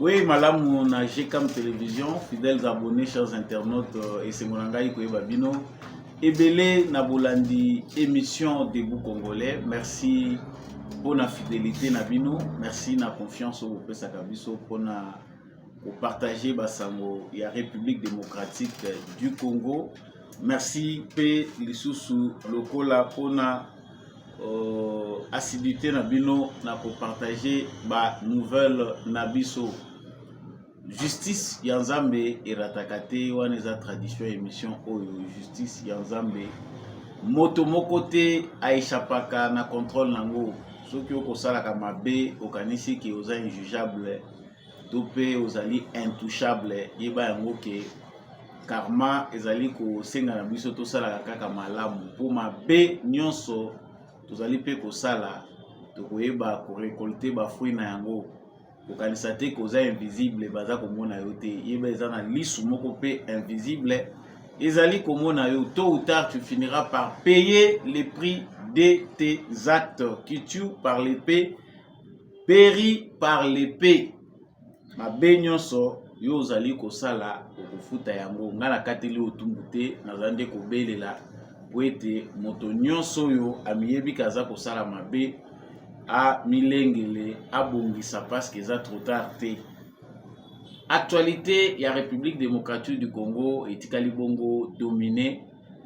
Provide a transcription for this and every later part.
Oui, madame, na GCAM Télévision, fidèles abonnés, chers internautes, et c'est mon engagement Koye Babino. Ebele Nabolandi, émission Debout Congolais. Merci pour la fidélité Nabino. Merci na confiance au Pesa Kabiso pour partager Basango et la République démocratique du Congo. Merci P. Lissousou Lokola pour la assiduité Nabino pour partager ba nouvelle Nabiso. Justice Yanzambe et Ratakate Waneza tradition émission Oyo Justice Yanzambe moto mokote aishapaka na contrôle nango soki okosala kama be okanisi ki oza injugeable tope ozali intouchable yeba yango ke karma ezali ko senga na biso tosala kaka malamu po mabe nyonso tozali pe kosala tokoyeba ko récolter ba fruit na yango okanisa te koza invisible baza komona yo te yeba eza na lisu moko pe invisible ezali komona yo tôt ou tard tu finiras par payer les prix de tes actes qui tuent par l'épée périt par l'épée mabe nyonso yo ozali kosala okofuta yango nga na kateli otumbu te nazande kobelela po ete moto nyonso yo amiyebi kaza kosala mabe a milengele a bongisa parce que ça trop tard te. Actualité ya République démocratique du Congo etikali bongo dominé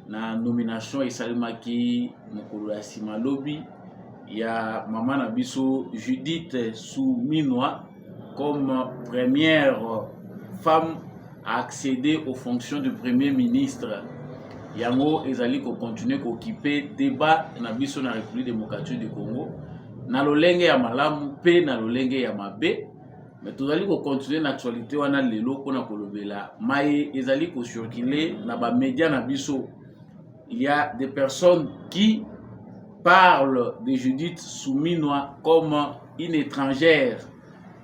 na nomination esalimaki mokolo ya sima lobi ya mama na biso Judith Suminwa comme première femme à accéder aux fonctions de premier ministre. Yango ezali ko continuer ko occuper débat na biso na République démocratique du Congo. Na lolenge ya malamu pe na lolenge ya mabe mais tozali ko continuer na actualité wana lelo pona kolobela mai ezali ko circuler na ba médias na biso. Il y a des personnes qui parlent de Judith Suminwa comme une étrangère,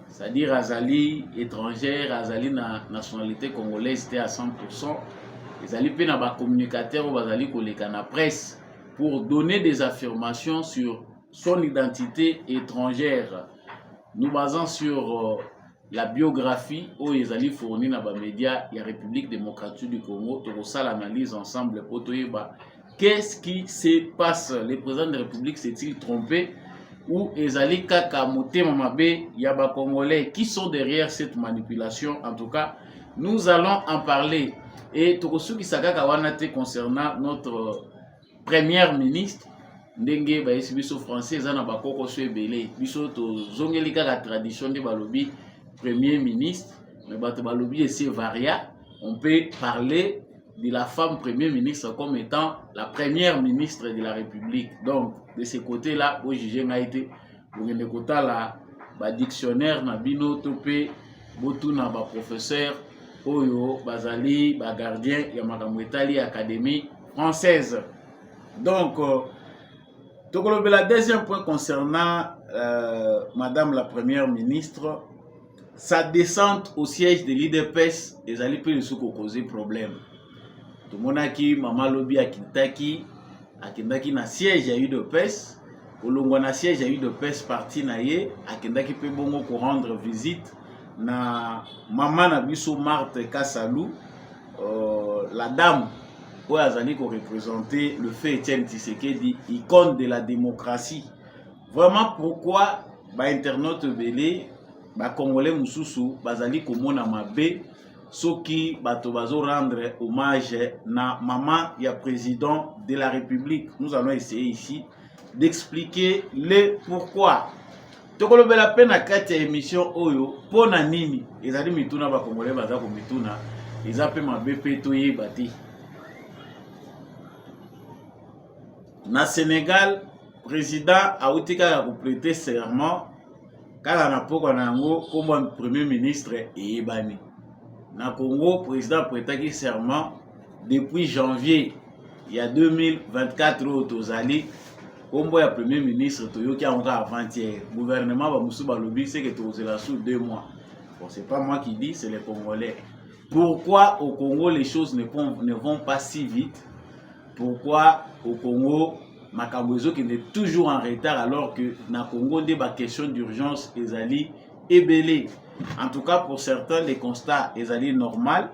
c'est-à-dire azali étrangère, azali na nationalité congolaise à 100%. Ezali pe na ba communicateur bazali koleka na presse pour donner des affirmations sur son identité étrangère. Nous basons sur la biographie où ils allaient fournir dans les médias la République démocratique du Congo. Tout ça l'analyse ensemble pour qu'est-ce qui se passe. Le président de la République s'est-il trompé ou ils allaient kakamote mamabe yaba congolais qui sont derrière cette manipulation. En tout cas, nous allons en parler. Et tout ce qui s'est concernant notre première ministre. Ndenge ba biso français za na bakoko so ebele biso to zongeli kaka tradition de balobi premier ministre mais bato balobi ese varia on peut parler de la femme premier ministre comme étant la première ministre de la République. Donc de ce côté là au juger nga été ngende kota la ba dictionnaire na bino topé botu na ba professeur oyo bazali ba gardien ya makambo etali académie française. Donc la deuxième point concernant Madame la Première ministre, sa descente au siège de l'IDPS, les alliés peuvent nous causer problème. Tout le monde a qui Maman Lobby à Kintaki na siège à l'IDPS, au long na siège à l'IDPS parti naie, à Kintaki peut bon pour rendre visite na Maman Nabiso Marthe Kassalou, la dame. Pour représenter le fait Etienne Tshisekedi, icône de la démocratie. Vraiment pourquoi ba internaute belé ba congolais mususu bazali komona mabe soki bato bazo rendre hommage na maman ya président de la République. Nous allons essayer ici d'expliquer le pourquoi. Tokolobela pe na kati ya émission oyo pona nini ezali mituna ba congolais baza ko mituna ezape mabe pe toyeba te. Na Sénégal, président a outika prêter serment kala na poko na yango comme premier ministre et ebani. Na Congo, président prêtaki serment depuis janvier il y a 2024 tozali kombo ya premier ministre toyoki encore avant-hier. Gouvernement ba musu balobi c'est que tozela sous 2 mois. Bon, c'est pas moi qui dis, c'est les Congolais. Pourquoi au Congo les choses ne vont pas si vite? Pourquoi au Congo, Makambozo qui est toujours en retard alors que na Congo des questions d'urgence ezali ebele. En tout cas, pour certains, les constats est normal.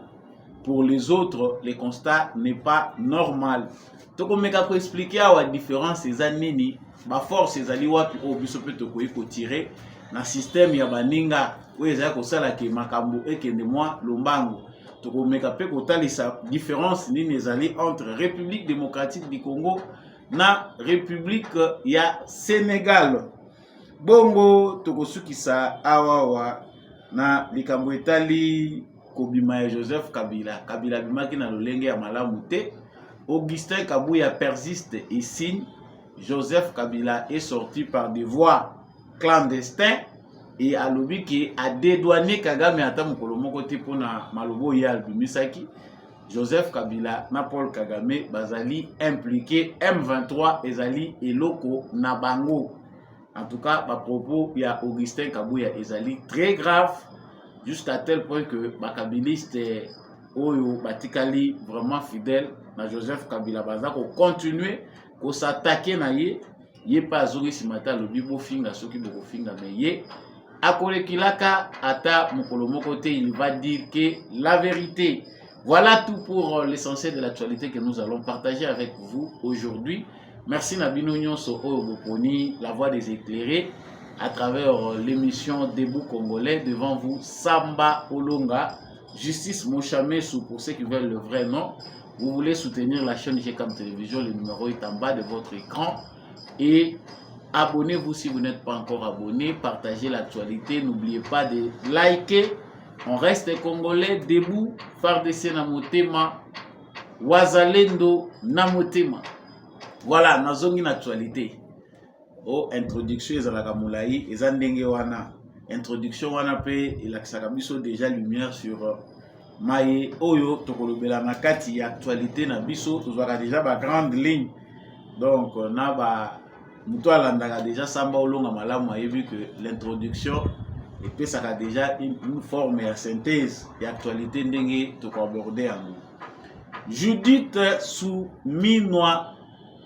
Pour les autres, les constats n'est pas normal. Donc, on peut expliquer la différence des années, ma force est allée wapi au biso peut te tirer na système ya baninga où ils ont ça que makambo et que de moi lombango. Donc, on peut kotal sa différence ni les alliés entre République démocratique du Congo na République ya Sénégal. Bongo tokosukisa awawa na likambo etali kobima ya Joseph Kabila. Kabila bimaki na lolenge ya malamu te. Augustin Kabuya persiste et signe. Joseph Kabila est sorti par des voies clandestines et alobi qui a dédouané Kagame ata mokolo moko te pona malobo ya albimisaki. Joseph Kabila na Paul Kagame bazali impliqué M23 ezali eloko na bango. En tout cas, à propos, il y a Augustin Kabuya ezali très grave jusqu'à tel point que bakabiliste oyo batikali vraiment fidèle na Joseph Kabila baza ko continuer ko s'attaquer na ye pas azori simata le bibo finga soki boko finga mais ye akolekilaka ata mokolo moko te il va dire que la vérité. Voilà tout pour l'essentiel de l'actualité que nous allons partager avec vous aujourd'hui. Merci Nabino Nyonso Oboponi, la voix des éclairés, à travers l'émission Debout Congolais. Devant vous, Samba Olonga, Justice Mochamesu pour ceux qui veulent le vrai nom. Vous voulez soutenir la chaîne GCAM Télévision, le numéro est en bas de votre écran. Et abonnez-vous si vous n'êtes pas encore abonné, partagez l'actualité, n'oubliez pas de liker. On reste congolais, debout, FARDC Namotema, Wazalendo Namotema. Voilà, nazongi na actualité. Oh, introduction ezalaka molayi, eza ndenge wana. Introduction wana pe elakisaka biso déjà lumière sur maye oyo tokolobela na kati ya actualité na biso, tozwaka déjà ba grande ligne. Donc na ba muto alandaka déjà Samba Olonga malamu ayebi que l'introduction epesaka déjà une forme ya synthèse ya actualité ndenge tokoaborder yango. Judith Suminwa,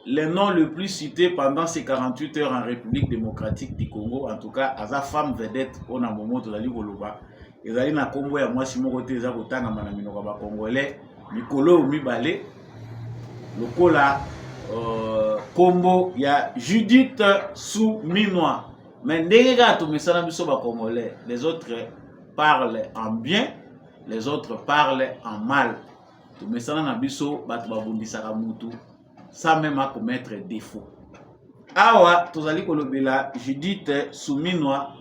le nom le plus cité pendant ces 48 heures en République démocratique du Congo, en tout cas, à sa femme vedette, on a un moment de la Koloba. Ils allaient na Congo et moi, si mon côté, ils ont tanga manamino ba congolais, Mikolo ou Mibale, le kola, Combo, il y a Judith Suminwa. Mais les gars, tout ça ba congolais, les autres parlent en bien, les autres parlent en mal. Tout ça na biso batu babundisaka mutu. Sans même à commettre défaut. Awa, tozali kolobela Judith Suminwa.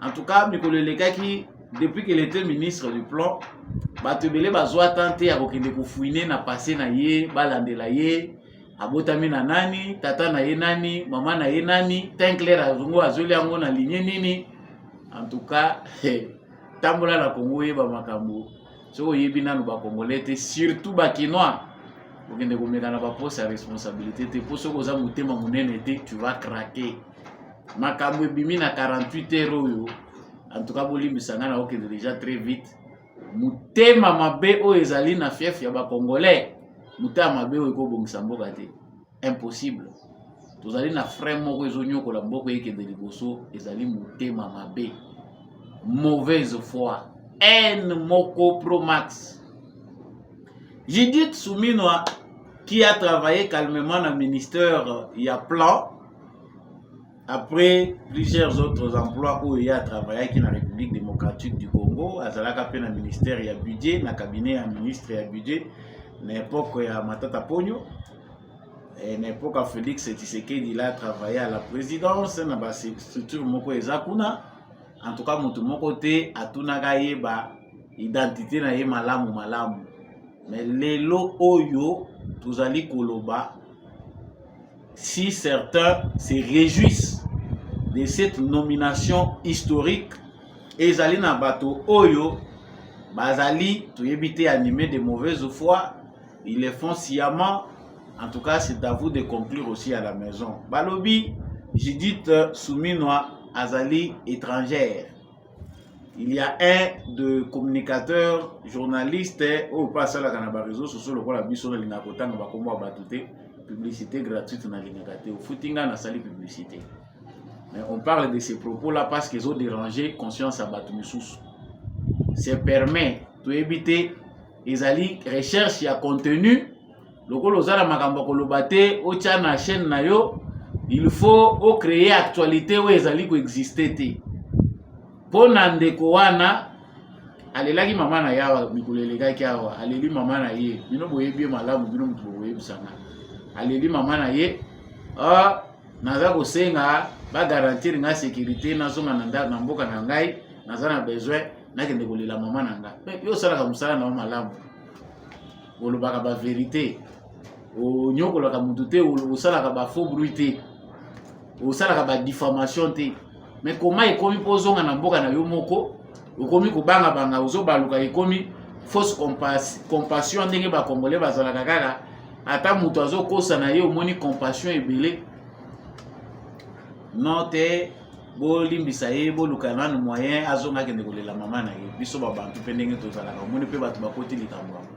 En tout cas, Mikolo Lekaki, depuis qu'il était ministre du plan, batebele bazwa tenter à kokende kofouiner na passé na ye, balandela ye, abotami na nani, tata na ye nani, maman na ye nani, tencler azongo azoli yango na ligne nini. En tout cas, tambola na Congo yeba makambo. So yebi nanu ba congolais te, surtout ba kinois. Vous avez une responsabilité. Tu vas craquer. Makambo bimi na 48 heures. En tout cas, Bolimbisanga déjà très vite. Mutema mabe o ezali na fief ya ba congolais. Mutema mabe o eko bongisa mboka te. Impossible. Tozali na frère moko ezonyo ko la mboko yeke de liboso ezali mutema mabe. Mauvaise foi. N moko pro max. Judith Suminwa, qui a travaillé calmement dans le ministère, il y a plan, après plusieurs autres emplois où il a travaillé qui dans la République démocratique du Congo, à Zalaka dans le ministère, il y a budget, dans le cabinet, il y a ministre, il y a budget, à l'époque, il y a Matata Pogno, et à l'époque, Félix Tshisekedi, il a travaillé à la présidence, dans la structure Moko Ezakuna, en tout cas, mon côté, à Tunagaye, identité, na ye malamu malamu. Mais lelo oyo tozali koloba, si certains se réjouissent de cette nomination historique, ezali na bato oyo bazali toyebite animé de mauvaise foi, ils le font sciemment. En tout cas, c'est à vous de conclure aussi à la maison. Balobi Judith Suminwa azali étrangère. Il y a un de communicateurs, journalistes, ou pas ça là dans les réseaux sociaux, le rôle abisso na linakota na bakombo batute publicité gratuite na linakate au footinga na sali publicité. Mais on parle de ces propos là parce qu'ils ont dérangé conscience à Batumisusu. se permet de éviter ezali recherche ya contenu lokolo ozala makambo koloba te otia na chaîne na yo il faut o créer actualité oyo ezali koexiste te mpo na ndeko wana alelaki mama na ye awa mikolo elekaki awa aleli mama na ye bino boyebi ye malamu bino moto boyebisanga aleli mama na ye naza kosenga bagarantir nga sécurité nazonga na mboka na ngai naza na besoin nakende kolela mama na ngai yo osalaka mosala na yo malamu olobaka baverité onyokolaka mutu te osalaka bafaux bruit te osalaka badifamation te mais koma ekomi mpo ozonga na mboka na yo moko okomi kobanga ozobaluka ekomi fausse compassion ndenge bakongole bazalaka kaka ata mutu azokosa na ye omoni compassion ebele non te bolimbisa ye boluka nanu moyen azonga akende kolela mama na ye biso babantu mpe ndenge tozalaka omoni mpe bato bakoti likambo yango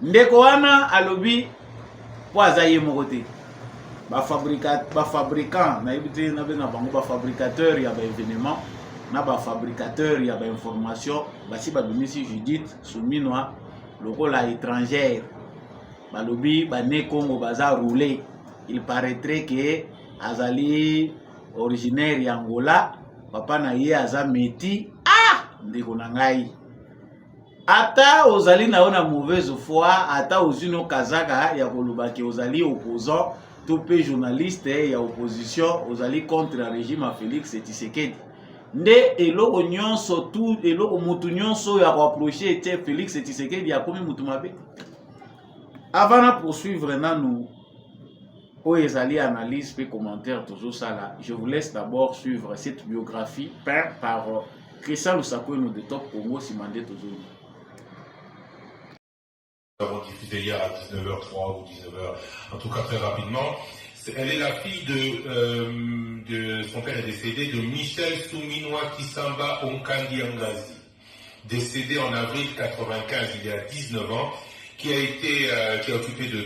ndeko wana alobi po aza ye moko te bafabrikant nayebi te nabenga bango bafabricateur ya baévénement na bafabricateur ya bainformation basi babimisi Judith Suminwa lokola étrangère balobi bane Congo baza roulé il paraîtrait que azali originaire ya Angola papa na ye aza meti ndeko na ngai ata ozali na yo na mauvaise foi ata ozino kazaka ya kolobaki ozali opposant to pe journaliste ya opposition ozali contre le régime à Félix Tshisekedi nde eloko nyonso tout eloko mutu nyonso ya koapprocher ete Félix Tshisekedi akomi mutu mabe avant na poursuivre nanu oyo ezali analyse pe commentaire tozosala je vous laisse d'abord suivre cette biographie peinte par Christian Lusakweno de Top Congo Simandé Tozoni. Nous avons diffusé hier à 19h03 ou 19h, en tout cas très rapidement. Elle est la fille de son père est décédé, de Michel Suminwa Kisamba Onkandi Angazi, décédé en avril 95, il y a 19 ans, qui a occupé de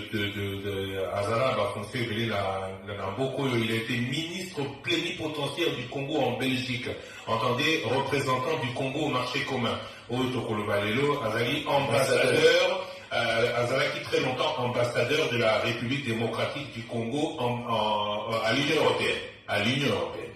Azala Bafonse Vélé Namboko. Il a été ministre plénipotentiaire du Congo en Belgique. Entendez, représentant du Congo au marché commun. Oyo Balelo, Azali, ambassadeur. Azalaki très longtemps ambassadeur de la République démocratique du Congo à l'Union européenne. À l'Union européenne.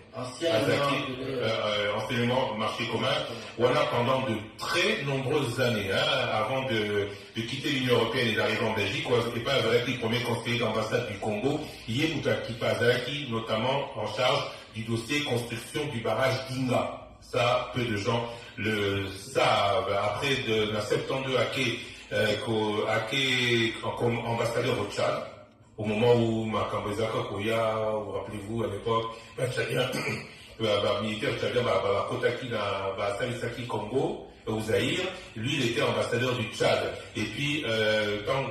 Anciennement marché commun. Voilà pendant de très nombreuses années, avant de quitter l'Union européenne et d'arriver en Belgique, et pas Azalaki, premier conseiller d'ambassade du Congo, Yemutaki Azalaki, notamment en charge du dossier construction du barrage d'Inga. Ça, peu de gens le savent. Après de la 72 comme ambassadeur au Tchad, au moment où Makambezaka Koya, vous rappelez-vous à l'époque, militaire tchadien, Kotaki, Salisaki Congo, au Zaïre, lui il était ambassadeur du Tchad. Et puis, en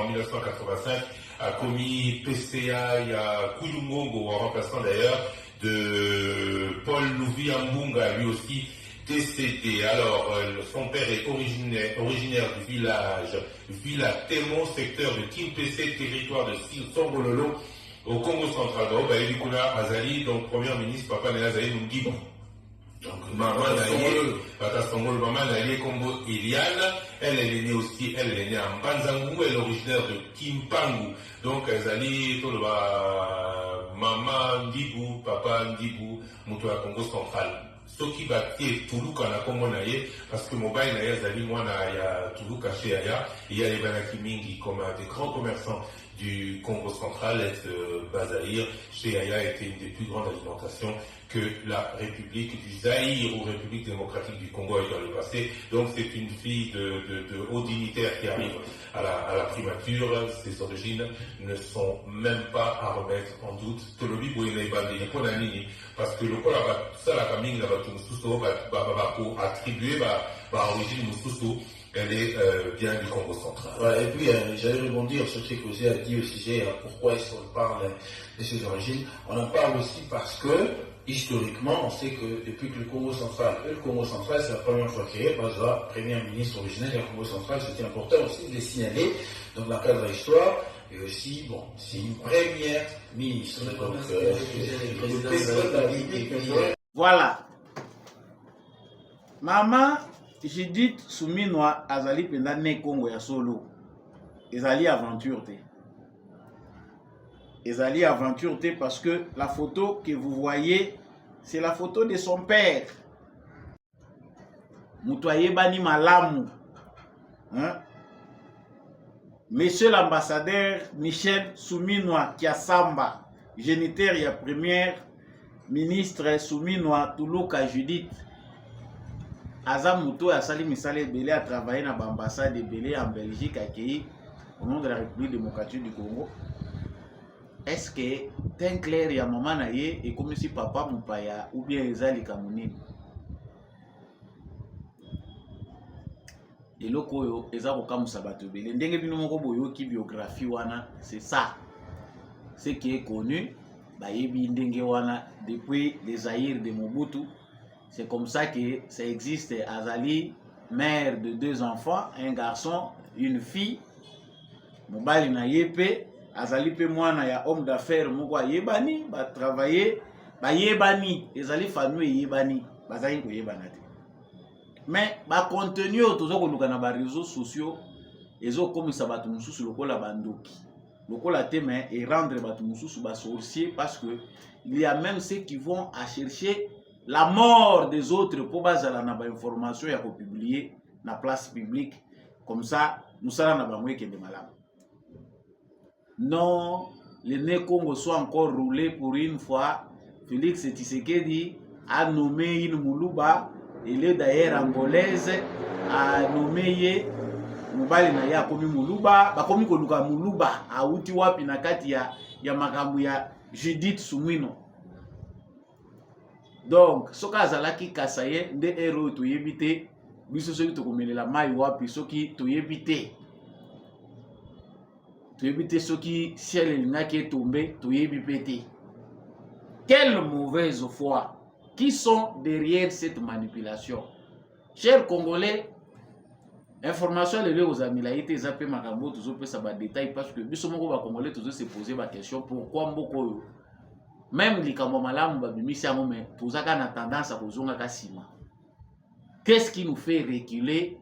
1985, a commis PCA, il y a Kouloumongo, en remplaçant d'ailleurs de Paul Louvi Ambunga, lui aussi décédé. Alors, son père est originaire du village Villa Témon, secteur de Kimpese, territoire de Songololo, au Congo central. Baïdikouna Azali, donc premier ministre, Papa Nela Azali Mungibu. Donc, maman Naye Congo Iliane, elle est née aussi, elle est née en Banzangou, elle est originaire de Kimpangu. Donc, Azali, maman Ndibou, papa Ndibou, Moutoua Congo central. Soki batie Toulouka na Congo naye, parce que mobile naye Azali moi na ya Toulouka chez Aya, il y a les Banaki Mingi comme des grands commerçants du Congo central, Bazaïr, chez Aya était une des plus grandes alimentations que la République du Zaïre ou République démocratique du Congo a eu dans le passé. Donc c'est une fille de haut dignitaire qui arrive à la primature. Ses origines ne sont même pas à remettre en doute. Tolobi Boyene Bandi, Ponanini, parce que le Kola ça la Kaming la Batou Moussousso va attribuer origine Moussousso. Elle est bien du Congo central. Voilà, et puis j'allais rebondir sur ce que vous avez dit au sujet, pourquoi est-ce qu'on parle de ses origines. On en parle aussi parce que, historiquement, on sait que depuis que le Congo central, c'est la première fois créé par la première ministre originaire du Congo central, c'était important aussi de les signaler dans le cadre de l'histoire. Et aussi, bon, c'est une première ministre. Donc, voilà. Maman Judith Suminwa azali penda ne Congo ya solo. Ezali aventure te. Ezali aventure te parce que la photo que vous voyez, c'est la photo de son père. Mutoye bani malamu. Hein? Monsieur l'ambassadeur Michel Suminwa Kiasamba, géniteur ya première ministre Suminwa Tuluka Judith. Azam Muto a sali misale belé a travaillé dans l'ambassade de Belé en Belgique, accueilli au nom de la République démocratique du Congo. Est-ce que t'es clair ya maman na ye et comme si papa mupaya ou bien ezali kamunini? Et lokoyo ezako kamusa bato belé. Ndenge bino moko boyoki biographie wana, c'est ça. Ce qui est connu, ba yebi ndenge wana depuis les Zaïre de Mobutu. C'est comme ça que ça existe. Azali, mère de 2 enfants, un garçon, une fille. Mobali na yepe, azali pe mwana ya homme d'affaires moko yebani, ba travailler, ba yebani, ezali famille yebani, bazali ko yebana te. Mais ba contenu tozo ko luka na ba réseaux sociaux, ezo komisa batu mususu lokola bandoki. Lokola te mais et rendre batu mususu ba sorcier parce que il y a même ceux qui vont à chercher la mort des autres pour bazala na ba information ya ko publier na place publique comme ça nous sala na bangwe kende malamu. Non, le né Congo soit encore roulé pour une fois. Félix Tshisekedi a nommé une Moulouba, elle est d'ailleurs angolaise, a nommé mobali na ya komi Moulouba, ba komi ko luka Moulouba a uti wapi na kati ya makambo ya Judith Suminwa. Donc, soka azalaki kasaye nde ero to yebite biso soki to komelela mai wapi soki to yebite. To yebite soki ciel linaki tombé to yebipete. Quelle mauvaise foi. Qui sont derrière cette manipulation? Chers Congolais, information lele aux amis la été zappé makambo toujours peut ça ba détail parce que biso moko ba Congolais toujours se poser ba question pourquoi mboko même likambo malamu babimisi yango mais tozaka na tendance à kozonga kasima. Qu'est-ce qui nous fait reculer?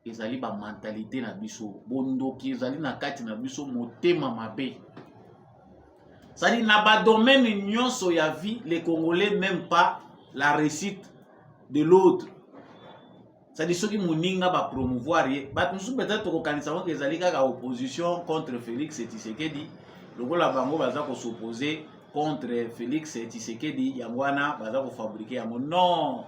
Ezali ba mentalité na biso bondoki ezali na kati na biso motema mabe. Ça dit na ba domaine nyonso ya vie les Congolais n'aiment pas la réussite de l'autre. Ça dit ceux qui moninga ba promouvoir ba musu peut-être ko kanisa ngo ezali kaka opposition contre Félix Tshisekedi lokola bango baza ko s'opposer contre Félix Tshisekedi yangwana baza ko fabriquer yango. Non,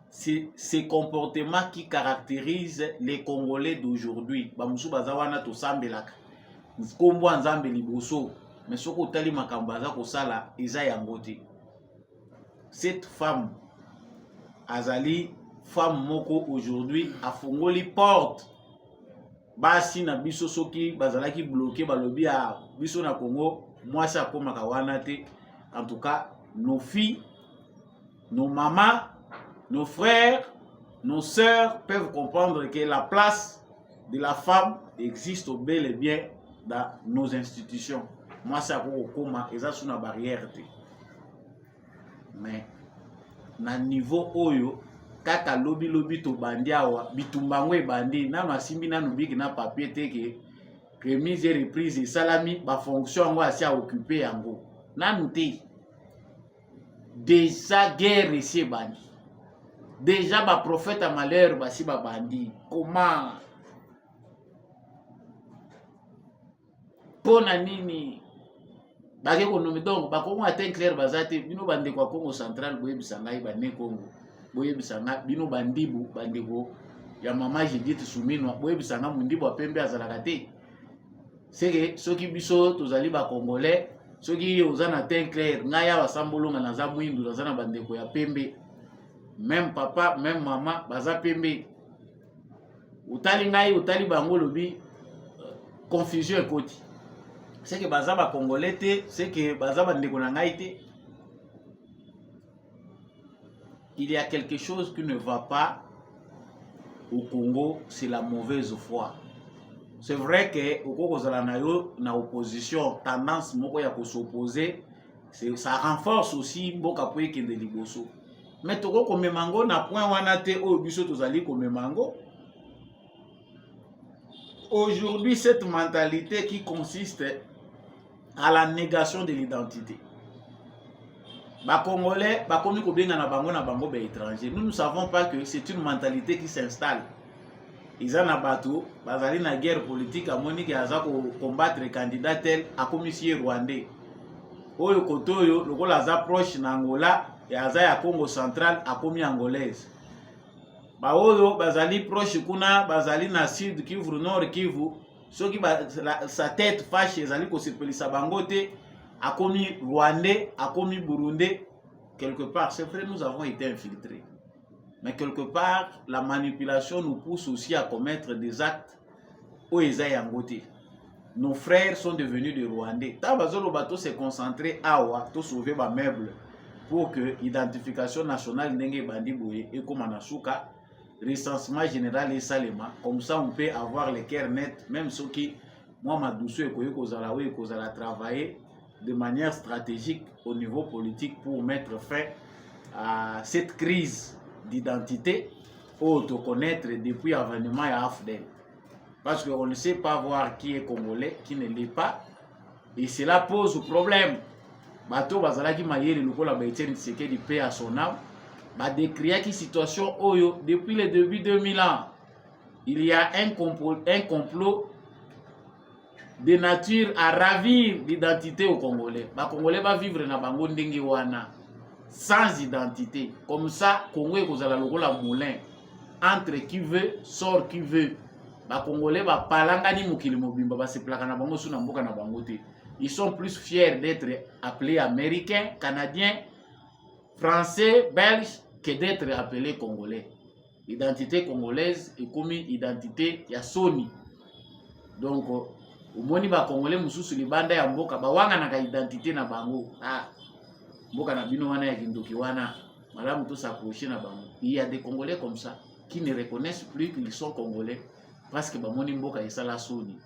c'est ces comportements qui caractérisent les Congolais d'aujourd'hui. Ba musu baza wana to sambelaka kombo nzambe liboso mais soko tali makambo baza ko sala eza yango te. Cette femme azali femme moko aujourd'hui a fongoli porte basi na biso soki bazalaki bloqué balobi a biso na Congo moi ça comme kawana te. En tout cas nos filles, nos mamans, nos frères, nos sœurs peuvent comprendre que la place de la femme existe bel et bien dans nos institutions. Moi ça comme eza sous na barrière te. Mais na niveau oyo kaka lobi to bandi awa bitumbango ebandi nanu asimbi nanu biki na papier teke remise et reprise et salami ba fonction ngo asi a occuper yango nanu te. Déjà guerre ici bandi, déjà ba prophète à malheur basi ba bandi. Comment pona nini bake konomi donc bakongo atteint clair bazate bino bande kwa Congo central boye bisangai bane Congo boye bisanga bino bandibu bandeko ya mama Judith Suminwa boye bisanga mundibu apembe azalaka te. C'est que ceux qui biso tozali ba Congolais ceux qui ozana atteint clair ngaya basambolonga na za mwindu nazana bandeko ya pembe même papa même maman baza pembe utali ngai utali bango lobi confusion ekoti. C'est que baza ba Congolais te, c'est que baza bandeko na ngai te. Il y a quelque chose qui ne va pas au Congo, c'est la mauvaise foi. C'est vrai que au Congo na opposition tendance moko ya ko s'opposer, ça renforce aussi mboka poye kende liboso. mais toko komemango na point wana te oyo biso tozali komemango. Aujourd'hui, cette mentalité qui consiste à la négation de l'identité. Les Congolais, les étrangers. Nous ne savons pas que c'est une mentalité qui s'installe. Ils ont bateau, ils ont une guerre politique, ils ont combattre les candidats tels à commissaire rwandais. Oyo kotoyo, le rôle approche n'Angola et à Congo central à commis angolaise. Baoyo bazali proche kuna bazali na sud Kivu nord Kivu soki sa tête fâche ezali ko sepelisa bango te akomi rwandais akomi burundais quelque part. C'est vrai, nous avons été infiltrés, mais quelque part la manipulation nous pousse aussi à commettre des actes au Ezayangote. Nos frères sont devenus des rwandais. Tabazolo bato s'est concentré awa to sauver ba meuble pour que l'identification nationale ndenge bandi boye et comme anasuka recensement général et salema, comme ça on peut avoir les cœurs nets, même ceux qui, moi ma douceur a travaillé de manière stratégique au niveau politique pour mettre fin à cette crise d'identité auto-connaître depuis l'avènement à AFDEL. Parce qu'on ne sait pas voir qui est congolais, qui ne l'est pas, et cela pose problème. Bato bazalaki mayele lokola baetienne Tshisekedi paix à son âme. Bah décrire qui situation oyo depuis le début 2000 ans il y a un complot de nature à ravir l'identité aux Congolais. Bah Congolais va vivre na bango ndenge wana sans identité comme ça. Congo ekozala lokola moulin entre qui veut sort qui veut. Bah Congolais ba palangani mokili mobimba ba se plaka na bango suna mboka na bango te. Ils sont plus fiers d'être appelés américains, canadiens, français, belges que d'être appelés congolais. L'identité congolaise est comme identité ya soni. Donc, au moni ba congolais mususu libanda ya mboka ba wanga na identité na bango. Ah, mboka na bino wana ya kindoki wana, malamu to s'approcher na bango. Il y a des Congolais comme ça qui ne reconnaissent plus qu'ils sont congolais parce que ba moni mboka esala soni.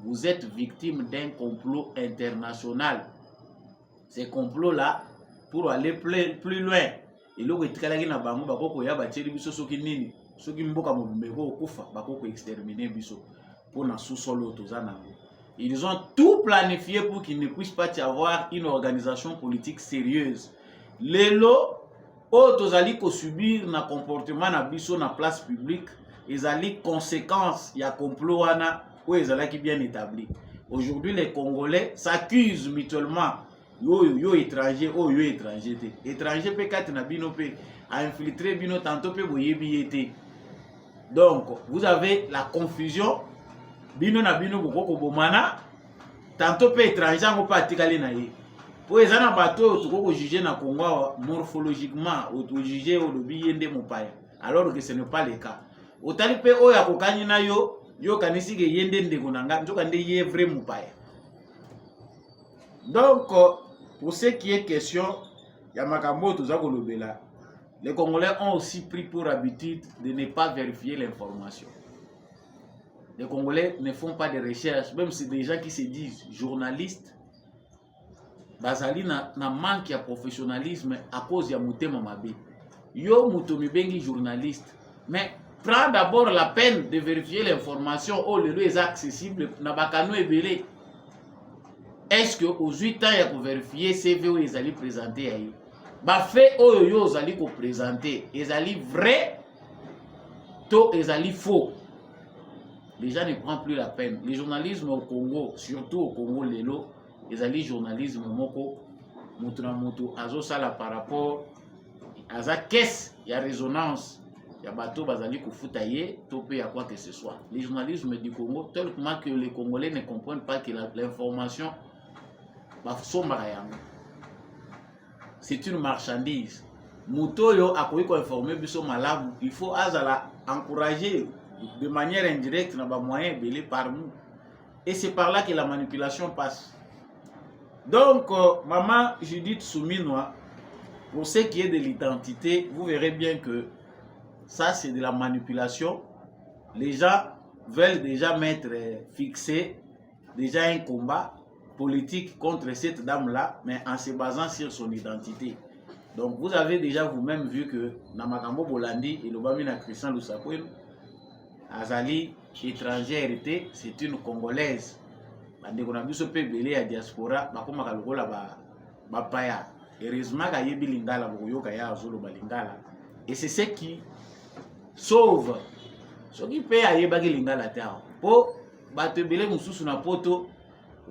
Vous êtes victime d'un complot international. Ces complots-là, pour aller plus loin, et là où etikala na bango bakoko ya bateli biso soki nini soki mboka mobimeko okufa bakoko exterminer biso pour na sous-sol tozana. Ils ont tout planifié pour qu'il ne puisse pas y avoir une organisation politique sérieuse. Lelo o tozali ko subir na comportement na biso na place publique ezali conséquence ya complot wana ou ezalaki bien établi. Aujourd'hui les Congolais s'accusent mutuellement. Yo étranger, oh yo étranger te. Étranger pe kat na bino pe a infiltré bino tantôt pe boyebi yete. Donc vous avez la confusion. Bino na bino boko bomana. Tantôt pe étranger ngo pa tikali na ye. Po ezana bato to juger na Congo morphologiquement ou to juger au lobi yende mopaya. Alors que ce n'est pas le cas. Otali pe o ya kokani na yo kanisi ke yende ndeko nanga nzoka nde ye vrai mopaya. Donc pour ce qui est question, les Congolais ont aussi pris pour habitude de ne pas vérifier l'information. Les Congolais ne font pas de recherches, même si des gens qui se disent journalistes, bazali na manque de professionnalisme à cause de mutema mabe. Yo mutomi bengi journaliste, mais prends d'abord la peine de vérifier l'information. Oh, le lieu est accessible, na bakano ebele. Est-ce que aux 8 ans, il y a pour vérifier CV où ils allaient présenter aïe? Bah fait oh yo ils allaient présenter, ils allaient vrai, to ils allaient faux. Les gens ne prennent plus la peine. Le journalisme au Congo, surtout au Congo lelo, ils allaient journalisme moko, mutuna mutu azo sala par rapport à sa caisse, il y a résonance, il y a bateau bazali kufutaye, topé à quoi que ce soit. Le journalisme du Congo, tellement que les Congolais ne comprennent pas que l'information c'est une marchandise. Mutoyo a pu informer biso malamu, il faut azala encourager de manière indirecte na ba moyen belé par nous. Et c'est par là que la manipulation passe. Donc maman Judith Souminoa, pour ce qui est de l'identité, vous verrez bien que ça c'est de la manipulation. Les gens veulent déjà mettre fixé déjà un combat politique contre cette dame-là, mais en se basant sur son identité. Donc vous avez déjà vous-même vu que Namakambo Bolandi et Lobamina Christian Lusakwenu, Azali étrangère hérité, c'est une Congolaise. Bandeko na biso pe belé ya diaspora bakoma kalokola ba paya. Heureusement ka yebi lingala boyoka ya azolo balingala. Et c'est ce qui sauve. Ce qui peut ayeba ki lingala ta. Po bato belé mususu na poto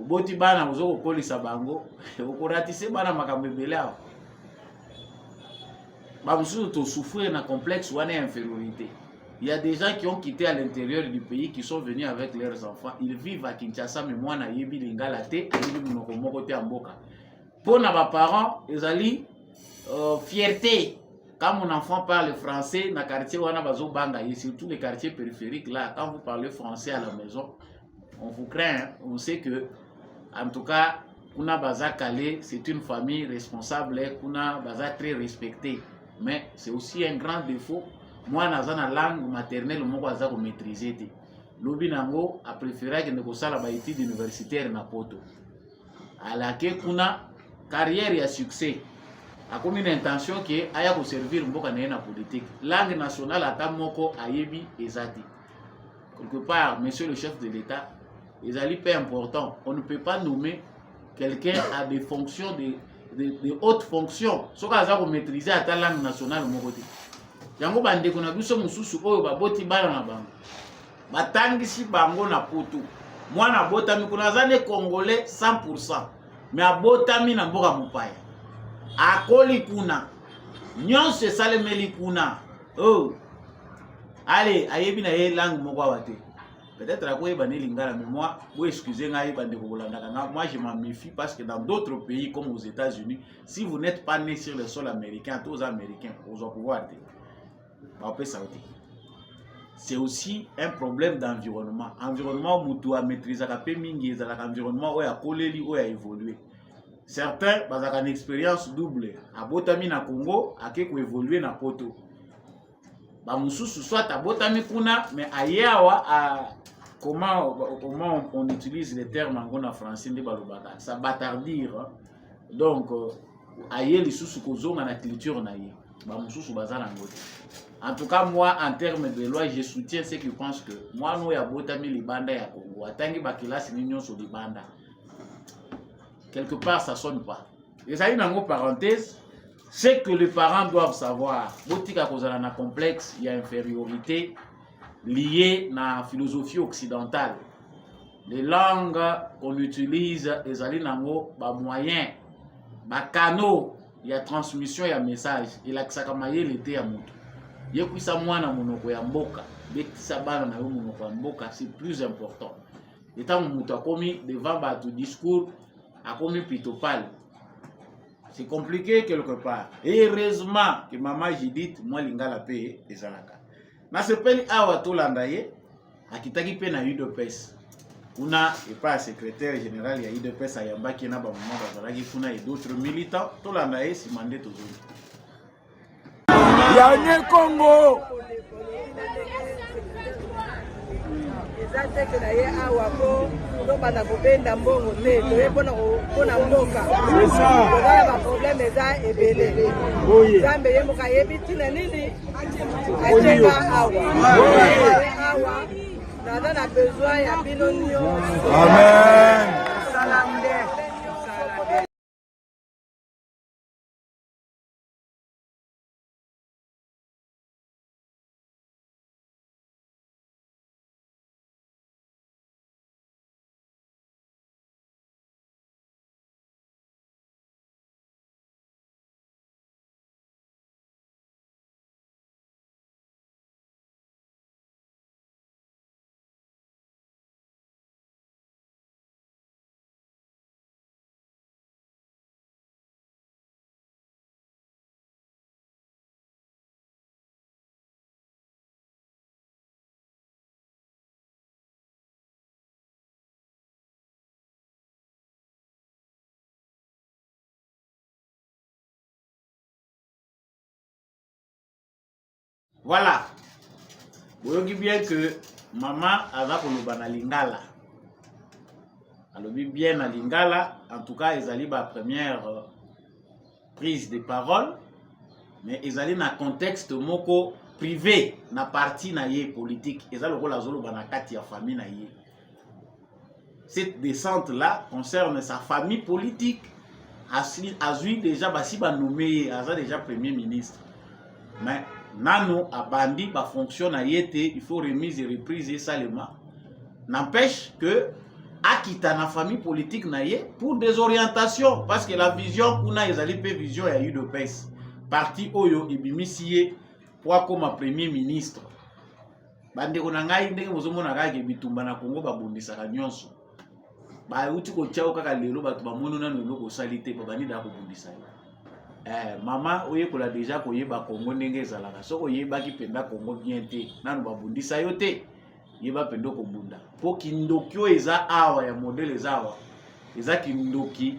oboti bana ozo kokolisa bango okoratise bana makambo belé awo. Ba mususu to souffrir na complexe wana infériorité. Il y a des gens qui ont quitté à l'intérieur du pays, qui sont venus avec leurs enfants. Ils vivent à Kinshasa, mais moi, na yebi lingala te, yebi monomoko te amboka. Pour nos parents, ils ont fierté. Quand mon enfant parle français, dans le quartier wana bazo banga, et surtout les quartiers périphériques là, quand vous parlez français à la maison, on vous craint. Hein? On sait que, en tout cas, Kuna Baza Kale, c'est une famille responsable, Kuna Baza très respectée. Mais c'est aussi un grand défaut. Moi, dans la langue maternelle, je vais maîtriser. Lobi Nango a préféré que nous fassions la étude universitaire na poto. À laquelle kuna carrière et succès. A comme une intention qui est de servir mboka na politique. Langue nationale à Tamoko ayebi ezati. Quelque part, monsieur le chef de l'État, ezali peu important. On ne peut pas nommer quelqu'un à des fonctions de hautes fonctions. Ce qu'on a maîtriser à ta langue nationale moko. Yango bandeko na biso mususu oyo baboti bana na bango batangisi bango na poto mwana botami kuna zane congolais 100% mais abotami na mboka mopaya akoli kuna nyonso esalemeli kuna oh allez ayebi na ye langue moko awate peut-être akoyeba ne lingala mais moi vous excusez ngai bandeko kolandaka nga moi je m'en méfie parce que dans d'autres pays comme aux États-Unis si vous n'êtes pas né sur le sol américain tous américains vous allez pouvoir dire. C'est aussi un problème d'environnement. Environnement où tu as maîtrisé la mingi, environnement où il a collé, où il a évolué. Certains ont une expérience double. À Botami na Congo, à qui évolué na poto. Ba mususu soit à Botami kuna, mais ailleurs comment on utilise les termes en français de balobaka. Ça batardir. Hein? Donc ailleurs les sous kozonga na culture na ye. Ba mususu bazana ngote. En tout cas, moi, en termes de loi, je soutiens ceux qui pensent que moi, nous, il y a Botami Libanda et Congo. Atangi Bakila, c'est l'union sur Libanda. Quelque part, ça ne sonne pas. Et ça, une parenthèse, c'est que les parents doivent savoir. Botika Kozala na complexe, il y a infériorité liée à la philosophie occidentale. Les langues qu'on utilise, les alinango, ba moyens, ba canaux, il y a transmission, il y a message. Il y a que ça comme l'été à moto. Yekuisa mwana monoko ya mboka bekisa bana na yo monoko ya mboka c'est plus important. Étant mutu akomi devant bato discours akomi pitopal. C'est compliqué quelque part. Et heureusement que maman Judith moi lingala pe ezalaka. Na sepeli awa tolanda ye akitaki pe na UDPS. Kuna et pas secrétaire général ya UDPS ayambaki na ba maman bazalaki kuna et d'autres militants tolanda ye si mandé tozoni. Yanye Congo. Ezate na ye awa ko to bana ko benda mbongo te to ye pona mboka. Oza ba problème eza ebele. Zambe ye moka yebi tina nini? Ajenga awa. Nada na besoin ya bino nyonso. Amen. Salamde. Voilà. Vous voyez bien que maman a na lingala. Alors bien na lingala, en tout cas, ils allaient la première prise de parole. mais ezali na contexte moko privé na parti na ye politique ezali lokola zoloba na kati ya famille na ye. Cette descente là concerne sa famille politique. Azui déjà basi ba nommé aza déjà premier ministre, mais nano abandi ba fonction na yete, il faut remise et reprise et seulement n'empêche que akita na famille politique na ye pour des orientations, parce que la vision kuna ezali pe vision ya UDPS parti oyo ibimisiye pour comme premier ministre. Bande ko na ngai ndenge mozomona kake bitumba na Congo babundisaka nyonso ba uti ko tiao kaka lelo batu ba mono na lelo ko salite ba bani da ko bundisa mama oye kola déjà ko yeba Congo ndenge ezalaka soko yeba ki penda Congo bien te nanu ba bundisa yo te yeba pendo ko bunda po kindokyo eza awa ya modèle ezawa eza kindoki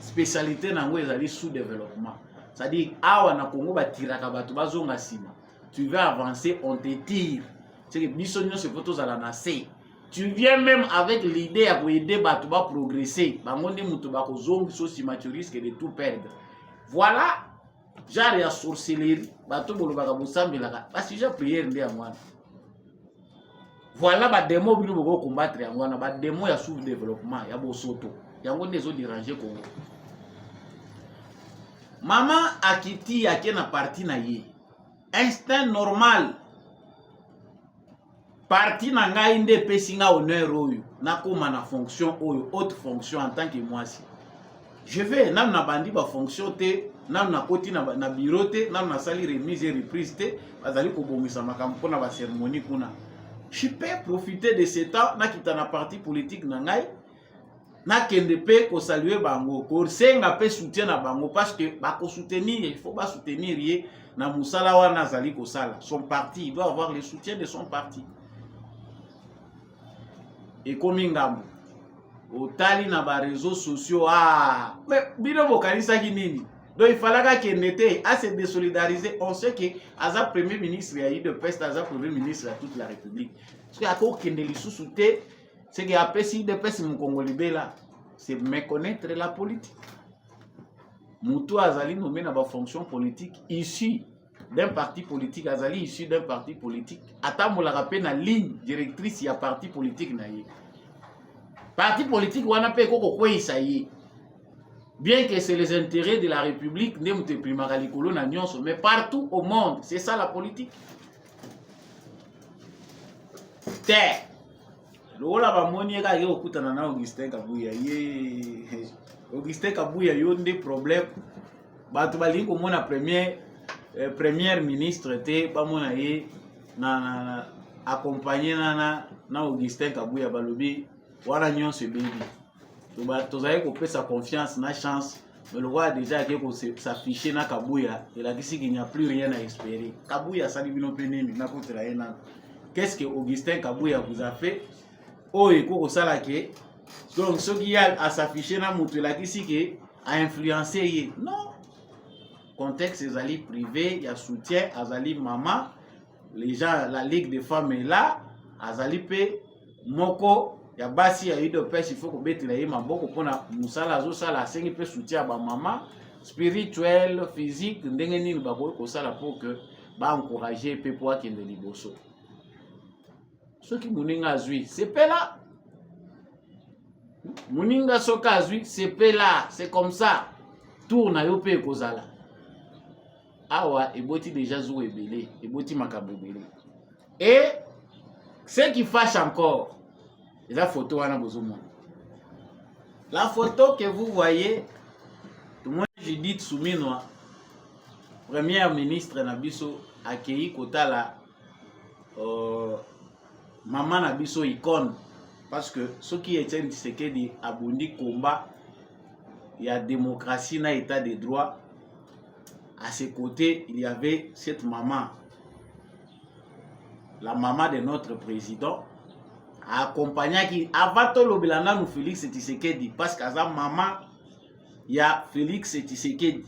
spécialité nango ezali sous développement, c'est-à-dire awa na Congo ba tiraka batu bazonga sima, tu veux avancer on te tire, c'est que bisonyo se photos à la nase. Tu viens même avec l'idée à aider Batu à progresser. Bangondi mutuba ko zongi so si tu risques de tout perdre. Voilà, genre ya sorcellerie, Batu boloba ka bosambela parce que j'ai prière ndé amwana. Voilà ba démo bino boko combattre amwana, ba démo ya sous-développement ya bosoto. Yango ndezo déranger Congo. Maman akiti yake na parti na ye. Instinct normal. Parti na ngai nde pesinga honneur oyo nakoma na fonction oyo haute fonction en tant que mwasi. Je vais nam na bandi ba fonction te, nam na koti na bureau te, nam na sali remise et reprise te, bazali ko bomisa makambo na ba cérémonie kuna. Je peux profiter de ce temps na kita na parti politique na ngai na kende pe ko saluer bango, ko senga pe soutien na bango parce que ba ko soutenir, il faut ba soutenir ye na musala wana zali ko sala. Son parti, il doit avoir le soutien de son parti. Et comme ngambo otali na ba réseaux sociaux mais bino bokanisa ki nini, donc il fallait que nete à se désolidariser. On sait que aza premier ministre ya UDPS, aza premier ministre de toute la République, parce que ako kende lisusu te, c'est que apesi UDPS mu Congo libela, c'est méconnaître la politique. Mutu azali nommé na ba fonction politique ici d'un parti politique, azali issu d'un parti politique, atamola rappel na ligne directrice ya parti politique na ye. Parti politique wana pe koko kwesa ye. Bien que c'est les intérêts de la République, ne mute primara likolo na nyonso, mais partout au monde, c'est ça la politique. Te. Lola ba moni ka yo kutana na Augustin Kabuya ye. Augustin Kabuya yo ndé problème. Batu bali ko mona premier ministre te ba mona ye na accompagner na Augustin Kabuya balobi wana nyonso bebi. Tozali ko pesa confiance na chance, mais le roi déjà qui s'afficher na Kabuya, il a dit qu'il n'y a plus rien à espérer. Kabuya sali bino penemi na contre la ena. Qu'est-ce que Augustin Kabuya vous a fait? Oh et ko sala ke donc ce qui a à s'afficher na mutu la kisi ke a influencer ye. Non. Contexte ezali privé, il y a soutien, azali maman, les gens, la Ligue des femmes est là, azali pe moko ya basi ya UDPS, il faut que beti la ye maboko pona musala zo sala sengi pe soutien ba maman spirituel, physique, ndenge nini ba ko sala pour que ba encourager pe pour kende liboso. Ce qui muninga azui, c'est pe là. Muninga soka azui, c'est pe là, c'est comme ça. Tourna yo pe kozala. Awa eboti déjà zo ebele, eboti makabo ebele. Et ce qui fâche encore, c'est la photo wana bozomona. La photo que vous voyez, tout le monde Judith Suminwa, première ministre na biso accueilli kotala maman na biso icône, parce que ce qui est un Tshisekedi abondi combat, il y a démocratie na état de droit. À ses côtés, il y avait cette maman, la maman de notre président, accompagnant qui avant tout l'obélana nous Félix Tshisekedi, parce qu'à sa maman, il y a Félix Tshisekedi.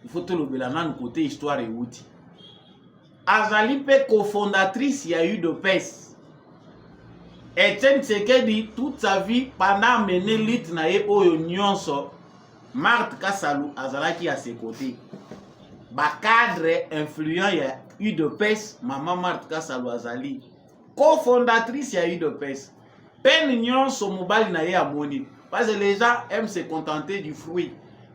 Il faut tout l'obélana nous côté histoire et outil. Azali pe cofondatrice, il y a eu de PES. Etienne Tshisekedi, toute sa vie, pendant mener lit na ye oyo nyonso, Marthe Kassalu, Azalaki à ses côtés. cadre influent ya UDPS Maman Marthe Kassalu azali cofondatrice ya UDPS peine nyonso mobali na ye amoni parce que les gens aiment se contenter du fruit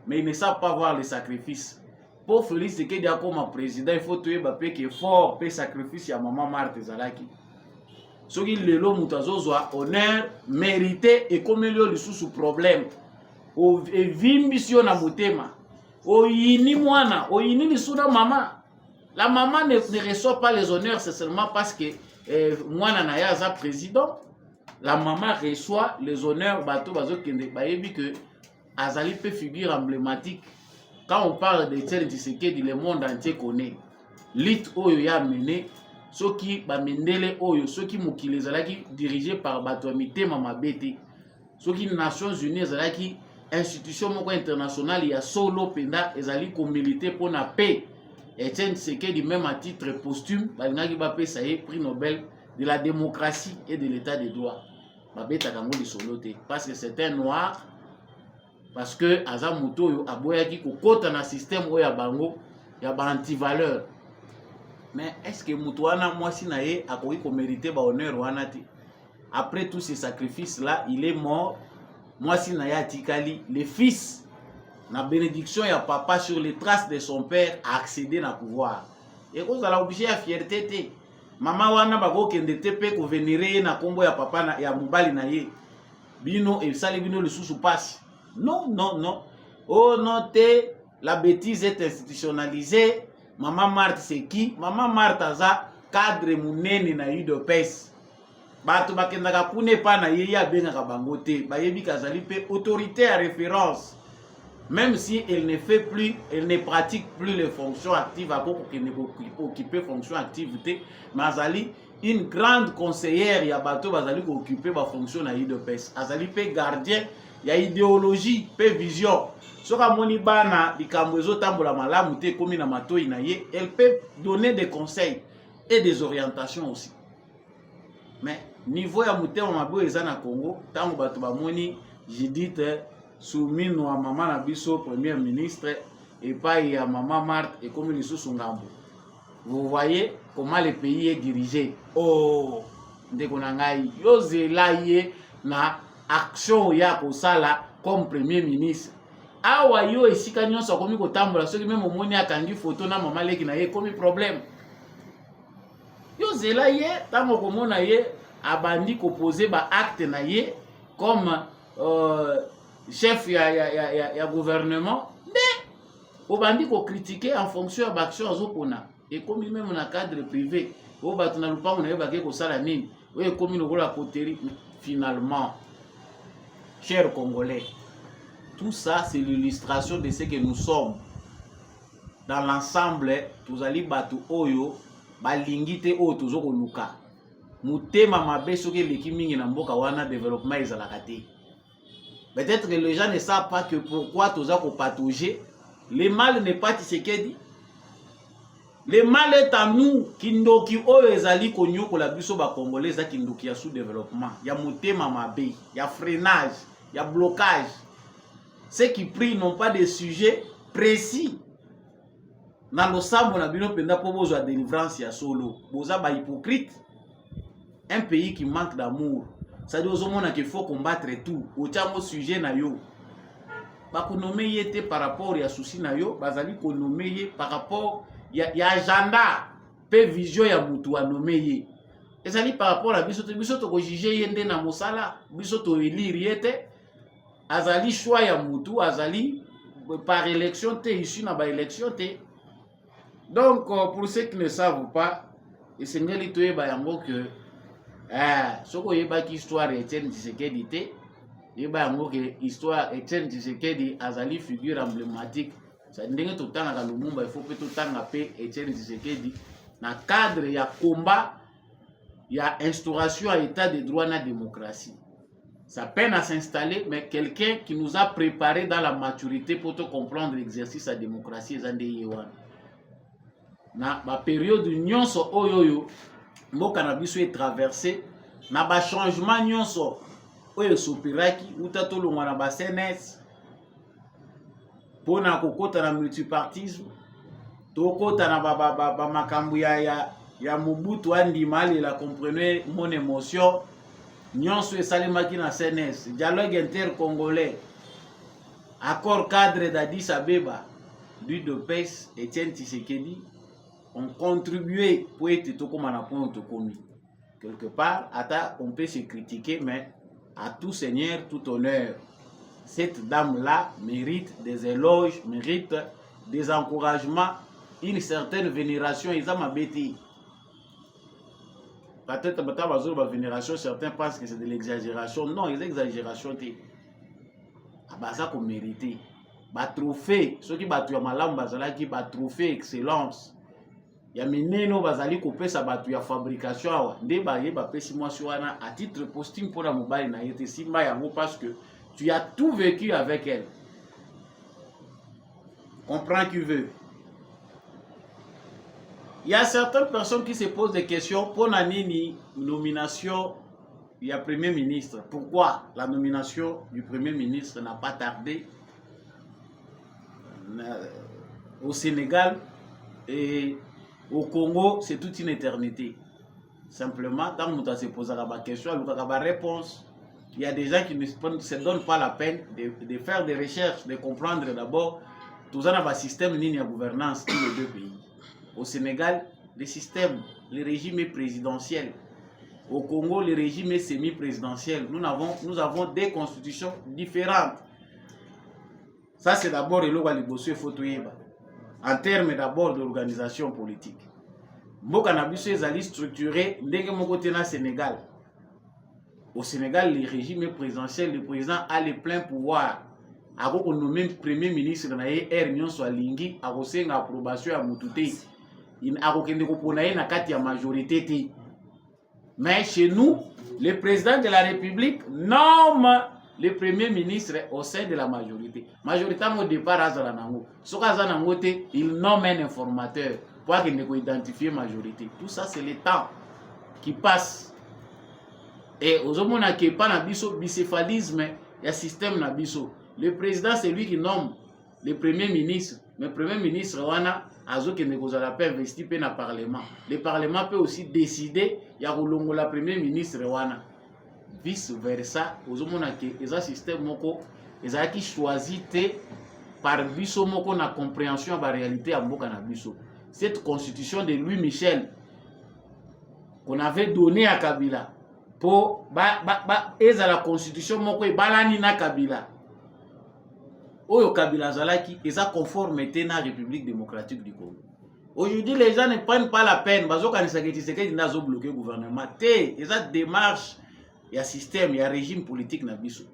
mais ils ne savent pas voir le sacrifice. Pour Félix Tshisekedi comme président il faut tuer Mbappé qui est fort pe sacrifice ya Maman Marthe zalaki soki lelo mutu azozwa honneur mérité ekomeli oyo lisusu problème evimbisi yo na motema oyini mwana oyini lisuna mama. La maman ne reçoit pas les honneurs, c'est seulement parce que mwana na yaza président. La maman reçoit les honneurs bateau bazo kende bayebi que azali peut figure emblématique. Quand on parle de Etienne Tshisekedi, le monde entier connaît. Lit oyo ya mené soki ba mendele oyo soki mokili zalaki dirigé par bato mitema mabete. Soki Nations Unies zalaki institution moko internationale ya solo penda ezali ko militer pour na paix. Etienne Tshisekedi même à titre posthume balingaki ba pesa ye prix Nobel de la démocratie et de l'état de droit. Babeta kango li solo te parce que c'est un noir parce que aza muto oyo aboyaki kokota na système oyo ya bango ya ba anti-valeur. Mais est-ce que muto wana mwasi na ye akoki ko mériter ba honneur wana te? Après tous ces sacrifices là, il est mort. Mwasi na ye atikali le fils na bénédiction ya papa sur les traces de son père a accédé na pouvoir. Et cause la obligé ya fierté te. Mama wana bako kende te pe ko vénérer na kombo ya papa na ya mobali na ye. Bino et sali bino le sous passe. Non, non, non. Oh non te, la bêtise est institutionnalisée. Maman Marthe c'est qui? Maman Marthe aza cadre munene na UDPS. Bato bakendaka pune pa na ye ya bengaka bango te. Bayebi kazali pe autorité à référence. Même si elle ne fait plus, elle ne pratique plus les fonctions actives à beaucoup qui ne occuper fonctions activités, mais azali une grande conseillère ya bato bazali ko occuper ba fonction na UDPS. Azali pe gardien ya idéologie pe vision. Soka moni bana likambo ezotambola malamu te komi na matoi na ye, elle peut donner des conseils et des orientations aussi. Mais niveau ya mutema mabo eza na Congo, tango bato ba moni Judith Soumino à maman na biso premier ministre et pas à maman Marthe et comme lisusu ngambo. Vous voyez comment le pays est dirigé. Oh, ndeko na ngai yo zela ye na action ya kosala comme premier ministre. Awa yo esika nyonso komi kotambola soki même omoni akangi photo na maman leki na ye komi problème. Yo zela ye tango komona ye abandi ko poser ba acte na ye comme chef ya gouvernement, mais obandi ko critiquer en fonction de l'action azokona et comme même na cadre privé o batu na lupango na yebake ko sala nini o comme no la coterie. Finalement, chers Congolais, tout ça c'est l'illustration de ce que nous sommes dans l'ensemble. Tozali batu oyo balingite o tozoko luka mutema mabe soki leki mingi na mboka wana développement ezalaka te. Peut-être que les gens ne savent pas que pourquoi tous ont patauger. Le mal n'est pas Tshisekedi. Le mal est à nous. Kindoki oyo ezali konyo ko la biso ba congolais za kindoki ya sous-développement. Ya motema mabe, ya freinage, ya blocage. Ceux qui prient n'ont pas de sujet précis. Dans le sambo na bino penda po bozwa délivrance ya solo. Boza ba hypocrite. Un pays qui manque d'amour. Ça dit aux hommes qu'il faut combattre tout. Au tamo sujet na yo. Ba ko nommer yete par rapport ya souci na yo, bazali ko nommer par rapport ya agenda pe vision ya mutu a nommer ye. Ezali par rapport à biso to ko juger yende na mosala, biso to élire yete. Azali choix ya mutu, azali par élection te issu na ba élection te. Donc pour ceux qui ne savent pas, et c'est ngeli to yeba yango que soko yeba ki histoire Etienne Tshisekedi te yeba yango ke histoire Etienne Tshisekedi azali figure emblématique. Ça ndenge totanga ka Lumumba, il faut que totanga pe Etienne Tshisekedi na cadre ya combat ya instauration à état de droit na démocratie. Ça peine à s'installer, mais quelqu'un qui nous a préparé dans la maturité pour te comprendre l'exercice à démocratie ezande yewana. Na ba période nyonso oyoyo mboka na biso est traversé na ba changement nyonso oyo sopiraki utato longwa na ba CNS pona kokota na multipartisme tokota na ba makambu ya Mobutu andima la comprenez mon émotion nyonso esalemaki na CNS dialogue intercongolais accord cadre d'Addis Abeba d'UDPS Etienne Tshisekedi ont contribué pour être tokoma na point tokomi quelque part on peut se critiquer mais à tout seigneur tout honneur. Cette dame-là mérite des éloges, mérite des encouragements, une certaine vénération. Ils ont m'abêté. Peut-être que la vénération, certains pensent que c'est de l'exagération. Non, c'est exagération. Ça qu'on mérite. Le trophée, ceux qui battent la malam, qui bat trophée excellence. Il y a mineno bazali couper sa batu ya fabrication. Nde ba yeba pesi moi suana à titre posting pour la mobile na yete simba yango parce que tu as tout vécu avec elle. Comprends qui veut. Il y a certaines personnes qui se posent des questions pour la nomination du Premier ministre. Pourquoi la nomination du Premier ministre n'a pas tardé au Sénégal et au Congo, c'est toute une éternité. Simplement, quand on se pose la question, il y a la réponse. Il y a des gens qui ne se donnent pas la peine de faire des recherches, de comprendre d'abord tout ça dans le système de gouvernance dans les deux pays. Au Sénégal, le système, le régime est présidentiel. Au Congo, le régime est semi-présidentiel. Nous avons des constitutions différentes. Ça, c'est d'abord le Walibosso et Fotoyeba. En termes d'abord d'organisation politique. Mboka na biso ezali structuré ndenge moko te na Sénégal. Au Sénégal, le régime est présidentiel, le président a les pleins pouvoirs. Ako ko nommé premier ministre na ye Nyon Swalingi, ako senga approbation ya mutute. Ako kende ko pona ye na kati ya majorité te. Mais chez nous, le président de la République nomme le premier ministre au sein de la majorité. Majoritairement au départ, Azalanango. Il nomme un informateur pour qu'il ne peut identifier la majorité. Tout ça, c'est le temps qui passe. Et aux hommes qui n'est pas dans le bicéphalisme, il y a un système dans le le président, c'est lui qui nomme le premier ministre. Mais le premier ministre, il peut investir dans le Parlement. Le Parlement peut aussi décider, il y a le premier ministre. Vice versa, aux hommes qui ont un système qui choisit par biso moko na compréhension de la réalité à mboka na biso. Cette constitution de Louis Michel qu'on avait donnée à Kabila pour la constitution moko e balani na Kabila. Oyo Kabila zalaki eza conformité na République démocratique du Congo. Aujourd'hui, les gens ne prennent pas la peine bazo kanisa ke Tshisekedi nazo bloquer gouvernement. Eza démarche, il y a système, il y a régime politique na biso.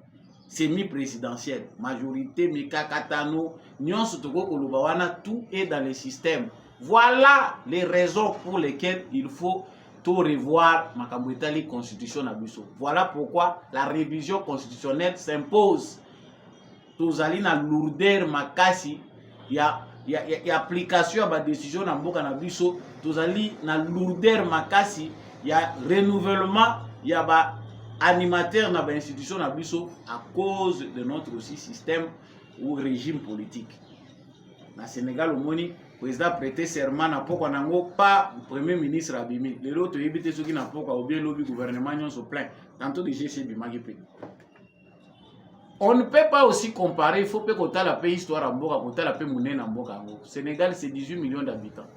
Semi-présidentiel, majorité, Mikakatano, Nyonso Togo Kolubawana, tout est dans le système. Voilà les raisons pour lesquelles il faut tout revoir Makambo Itali Constitution Nabiso. Voilà pourquoi la révision constitutionnelle s'impose. Tozali na lourdeur makasi, il y a application à la décision na mboka Nabiso, tozali na lourdeur makasi, il y a renouvellement, il y a animateur dans l'institution à cause de notre aussi système ou régime politique. Dans Sénégal, au Moni, le président prêté serment n'a pas le premier ministre Abimi. Les autres éviter ceux qui n'ont pas ou bien le gouvernement se plaint. Tantôt de GC Bimagipé. On ne peut pas aussi comparer, il faut pas qu'on la paix histoire à Mboka, qu'on la paix monnaie à Mboka. Sénégal, c'est 18 millions d'habitants.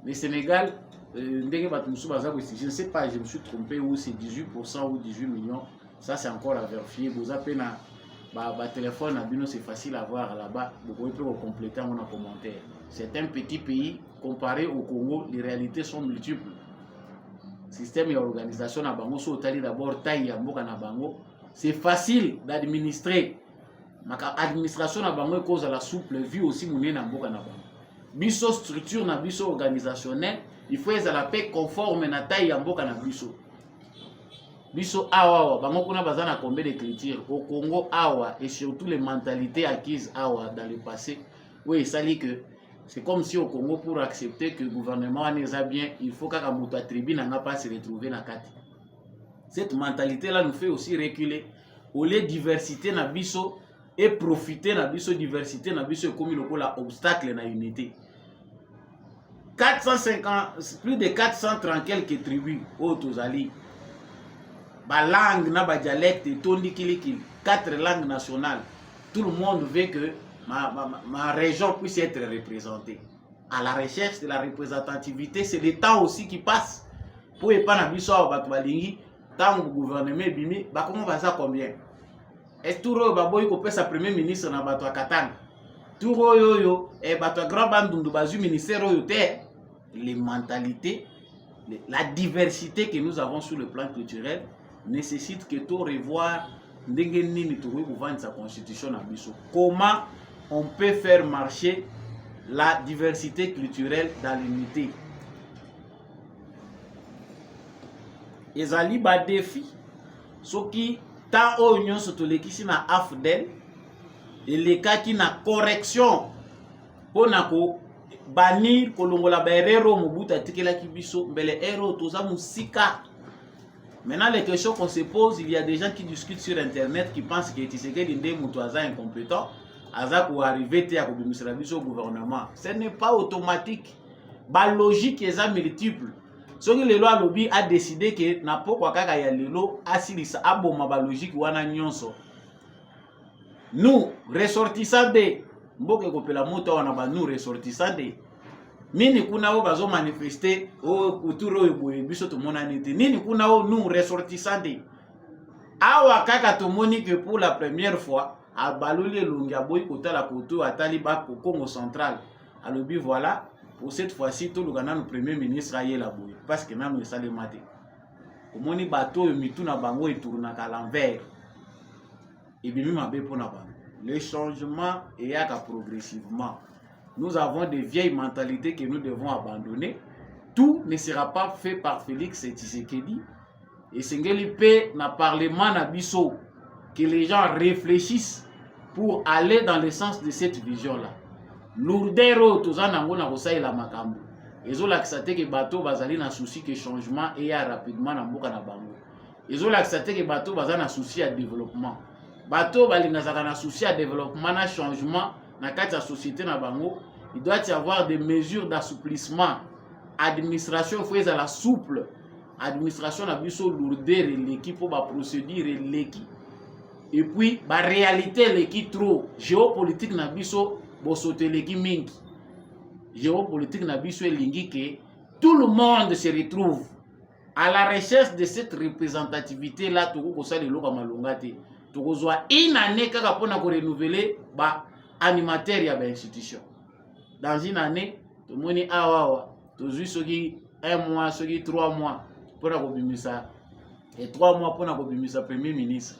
Le Sénégal, je ne sais pas, je me suis trompé, ou c'est 18% ou 18 millions. Ça, c'est encore à vérifier. Vous appelez un téléphone, c'est facile à voir là-bas. Vous pouvez compléter en commentaire. C'est un petit pays comparé au Congo. Les réalités sont multiples. Système et organisation à Bango, d'abord taille à Bango. C'est facile d'administrer. L'administration à Bango cause à la souple vie aussi mounée à Bango. Biso structure na biso organisationnelle, il faut être à la paix conforme na taille ya mboka na biso. Biso awa bango kuna bazana combien d'écriture au Congo awa et surtout les mentalités acquises awa dans le passé. Oui, ça dit que c'est comme si au Congo pour accepter que le gouvernement n'est pas bien, il faut qu'à muta tribu n'a pas se retrouver na kati. Cette mentalité là nous fait aussi reculer au lieu de diversité na biso et profiter na biso diversité na biso comme le obstacle na unité. 450, plus de 430 quelques tribus au Tozali. Ba langue na ba dialecte tondi kilikili, 4 langues nationales. Tout le monde veut que ma région puisse être représentée. À la recherche de la représentativité, c'est le temps aussi qui passe. Pour y pas na biso bato balingi, tant le gouvernement bimi, ba comment va ça combien? Est tout ro ba boy ko pesa premier ministre na bato akatanga. Tout ro yo e bato grand bandundu bazu ministère yo te. Les mentalités, la diversité que nous avons sur le plan culturel nécessite que tout revoir sa constitution. Comment on peut faire marcher la diversité culturelle dans l'unité? Ezali ba défi ce qui tant au union sotolekisi na afdel et les cas qui na correction pour nako banir kolongola baerero mobuta tikela kibiso mbele ero toza musika. Maintenant les questions qu'on se pose, il y a des gens qui discutent sur internet qui pensent que Tshisekedi ndé mutu aza incompétent, aza ko arriver te akobimisela biso au gouvernement. Ce n'est pas automatique. Ba logique eza multiple. Soki lelo alobi a décidé que na pokwa kaka ya lelo asilisa aboma ba logique wana nyonso. Nous ressortissants de mboke kopela moto wana ba nous ressortissants de nini kuna o bazo manifester o kuturo boye biso to monanité nini kuna o nous ressortissants de awa kaka to moni que pour la première fois a baloli longia boy kota la koto atali ba Congo central alobi voilà pour cette fois-ci tout le Ghana le premier ministre aye la boye parce que nanu esale maté omoni bato mituna bango etournaka à l'envers et bimi mabe pona bango. Le changement est progressivement. Nous avons des vieilles mentalités que nous devons abandonner. Tout ne sera pas fait par Félix Tshisekedi. Et Sengeli P na parlement na biso que les gens réfléchissent pour aller dans le sens de cette vision-là. Lourdero tozanango na kosa ela makambo. Ezola kisate ke bato bazali na souci que changement et rapidement na mboka na bango. Ezola kisate ke bato bazana na souci à développement. Bato balingazaka na souci à développement na changement na kati ya société na bango, il doit y avoir des mesures d'assouplissement. Administration faut être la souple. Administration na biso lourdeur l'équipe pour ba procédure l'équipe. Et puis ba réalité l'équipe trop géopolitique na biso bo sauter l'équipe mingi. Géopolitique na biso elingi que tout le monde se retrouve à la recherche de cette représentativité là to ko sa lelo ka malongate. Tokozwa une année kaka pona ko renouveler ba animateur ya ba institution. Dans une année, to moni awa tozui soki 1 mois, soki 3 mois pona ko bimisa et 3 mois pona ko bimisa premier ministre.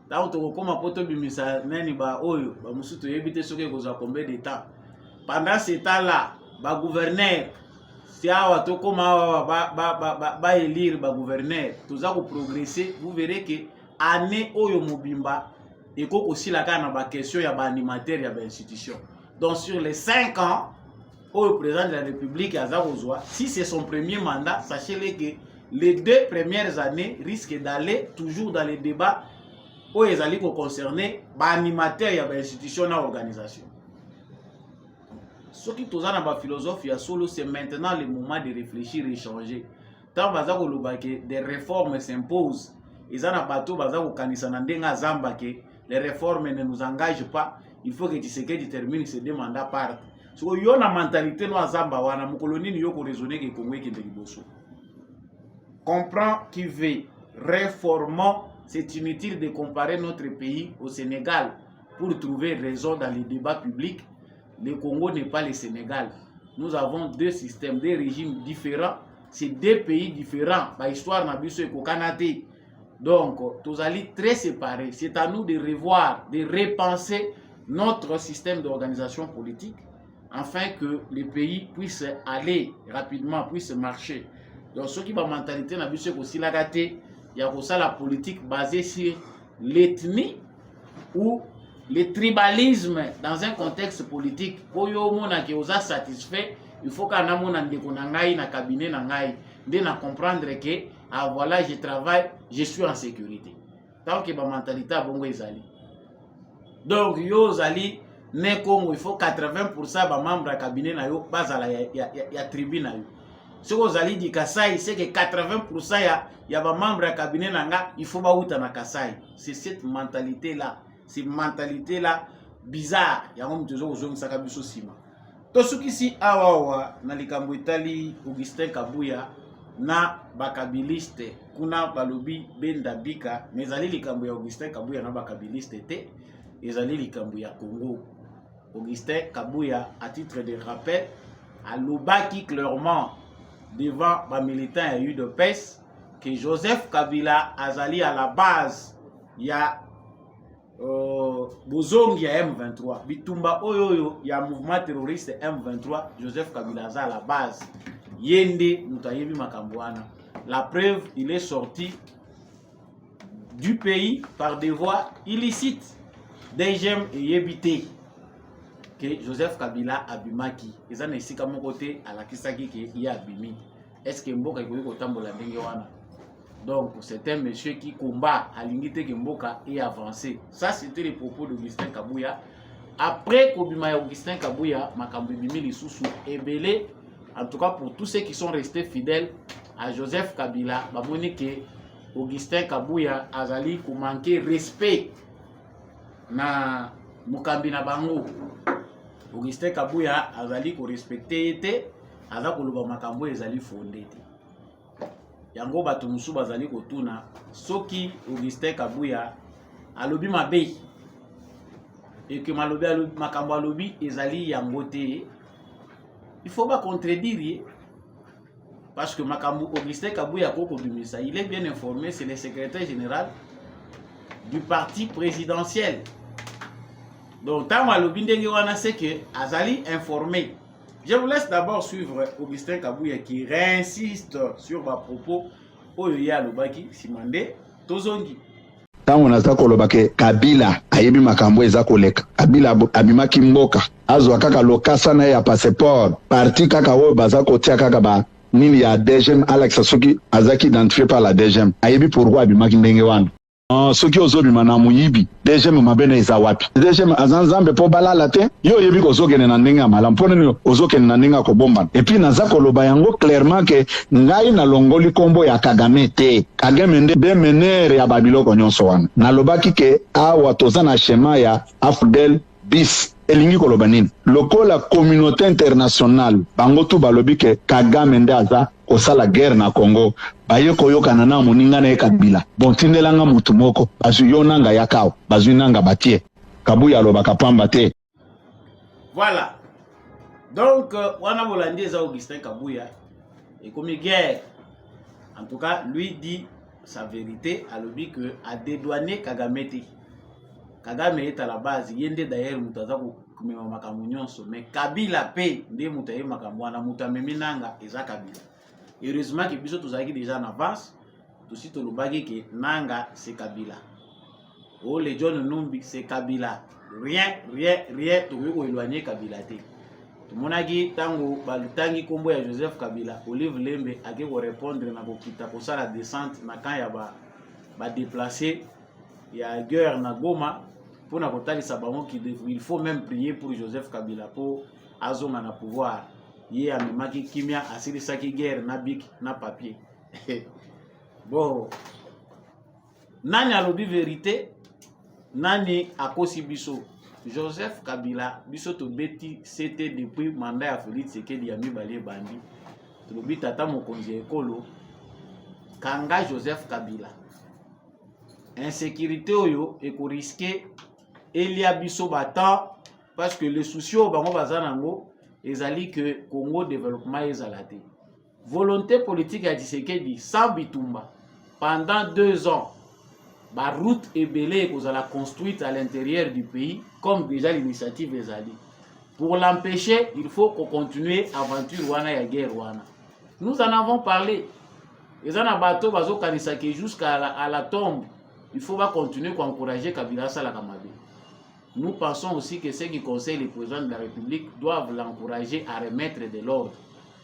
Tant to koma poto bimisa nani ba oyo ba musuto yebite soki kozwa combien de temps. Pendant ce temps là, ba gouverneur si awa to koma ba élire ba gouverneur, toza ko progresser, vous verrez que année oyo mobimba et aussi la kana ba question ya ba animateur ya ba institution. Donc sur les 5 ans au président de la République Azarozoa, si c'est son premier mandat, sachez-le que les 2 premières années risquent d'aller toujours dans les débats où ils allaient concerner ba animateur ya ba institution na organisation. Ce qui toza na ba philosophie solo, c'est maintenant le moment de réfléchir et changer. Tant bazako lobake des réformes s'imposent. Ils ont bateau bazako kanisa na ndenga zamba que les réformes ne nous engagent pas. Il faut que Tshisekedi termine ses 2 mandats par. So yo na mentalité no zamba wana mukoloni ni yo ko raisonner que Congo ki ndeliboso. Comprend qui veut réformons, c'est inutile de comparer notre pays au Sénégal pour trouver raison dans les débats publics. Le Congo n'est pas le Sénégal. Nous avons 2 systèmes, 2 régimes différents, c'est 2 pays différents. Ba histoire na biso ko kanate. Donc, tous allons très séparés. C'est à nous de revoir, de repenser notre système d'organisation politique afin que les pays puissent aller rapidement, puissent marcher. Donc, ce qui est la mentalité, c'est aussi la gâté. Il y a aussi la politique basée sur l'ethnie ou le tribalisme dans un contexte politique. Pour que vous soyez satisfait, il faut que vous ayez un cabinet, de comprendre que ah voilà, je travaille, je suis en sécurité. Tant que ma mentalité a bon ezali. Donc yo zali ne Congo il faut 80% ba membre ya cabinet na yo bazala ya tribu na yo. Ce que ozali di Kasai c'est que 80% ya ba membre ya cabinet na nga il faut ba uta na Kasai. C'est cette mentalité là, cette mentalité là bizarre ya ngom tozo ozongisa biso sima. To suki si awawa na likambo itali Augustin Kabuya na bakabiliste kuna balobi benda bika mezali likambo ya Augustin Kabuya na bakabiliste te ezali likambo ya Congo. Augustin Kabuya, à titre de rappel, a lobaki clairement devant les militants et UDPS que Joseph Kabila azali à la base ya bozongi ya M23 bitumba oyoyo ya mouvement terroriste M23. Joseph Kabila azali à la base yende mutayebi makambwana. La preuve, il est sorti du pays par des voies illicites. DGM et yebite que Joseph Kabila abimaki eza na esika moko te alakisaki ke ya abimi. Est-ce que mboka ikoki kotambola ndenge wana? Donc c'est un monsieur qui combat alingi te ke mboka et avancer. Ça c'était les propos d'Augustin Kabuya. Après kobima ya Augustin Kabuya makambo bimi lisusu ebele. En tout cas pour tous ceux qui sont restés fidèles à Joseph Kabila, bamoni ke Augustin Kabuya azali ko manquer respect na mukambi na bango. Augustin Kabuya azali ko respecter te, aza ko loba makambo ezali fondé te. Yango bato musu bazali ko tuna soki Augustin Kabuya alobi mabe et que malobi makambo alobi ezali yango te, il faut pas contredire parce que makambo Augustin Kabuya koko bimisa, il est bien informé, c'est le secrétaire général du parti présidentiel. Donc, tant que c'est que Azali informé. Je vous laisse d'abord suivre Augustin Kabuya qui réinsiste sur ma propos. Oyoya Lobaki, Simande, Tozongi. Tant on a ça kolobake Kabila, ayebi makambo eza koleka. Kabila abimaki mboka. Azwa kaka lokasa na ya passeport. Parti kaka wo baza kotia kaka ba nini ya DGM Alex Soki azaki identifié par la DGM. Ayebi pourquoi abimaki ndenge wana. Soki ozobima na muyibi DGM mabene eza wapi? DGM azanzambe po balala te yo yebi kozokene na ndenge mala mpone ni ozokene na ndenge ko bomba. Et puis naza koloba yango clairement que ngai na longoli kombo ya Kagame te. Kagame nde be menere ya babiloko nyonso wana. Na lobaki ke awa toza na schéma ya Afdel bis elingi koloba nini? Lokola communauté internationale bango tu balobi ke Kagame nde aza kosala guerre na Congo. Baye koyokana na moninga na Kabila. Bon tindelanga mutu moko bazu yonanga yakao bazu nanga batie. Kabuya alobaka pamba te. Voilà. Donc wana bolandi eza Augustin Kabuya et comme guerre. En tout cas, lui dit sa vérité, alobi que a dédouané Kagame te. Kagame est à la base, yende d'ailleurs mutaza ko kumema makambo nyonso, mais Kabila pe nde mutaye makambo wana mutamemi nanga eza Kabila. Heureusement que biso tozaki déjà en avance, aussi tolobaki que nanga c'est Kabila. Oh les John Numbi c'est Kabila. Rien tokoki ko éloigner Kabila te. Tumonaki tango balutangi kombo ya Joseph Kabila, Olive Lembe ake ko répondre na kokita kosala descente na kan ya ba déplacer ya guerre na Goma pour na kotalisa bango ki il faut même prier pour Joseph Kabila pour azonga na pouvoir. Yé amemaki kimia asilisaki guerre na bik na papier. Bon. Nani alobi vérité? Nani akosi biso? Joseph Kabila biso to beti c'était depuis mandat ya Félix Tshisekedi ya mibale bandi. Tolobi tata mokonzi ekolo kanga Joseph Kabila. Insécurité oyo eko risquer elia biso bata parce que les soucis au bango bazanango ezali que Congo développement ezalate. Volonté politique ya Tshisekedi sans bitumba pendant 2 ans. La route est belée que vous allez construite à l'intérieur du pays, comme déjà l'initiative ezali. Pour l'empêcher, il faut qu'on continue l'aventure wana ya guerre wana. Nous en avons parlé. Les gens bateau bazo kanisaki jusqu'à la tombe. Il faut pas continuer à encourager Kabila Salakamabe. Nous pensons aussi que ceux qui conseillent les présidents de la République doivent l'encourager à remettre de l'ordre.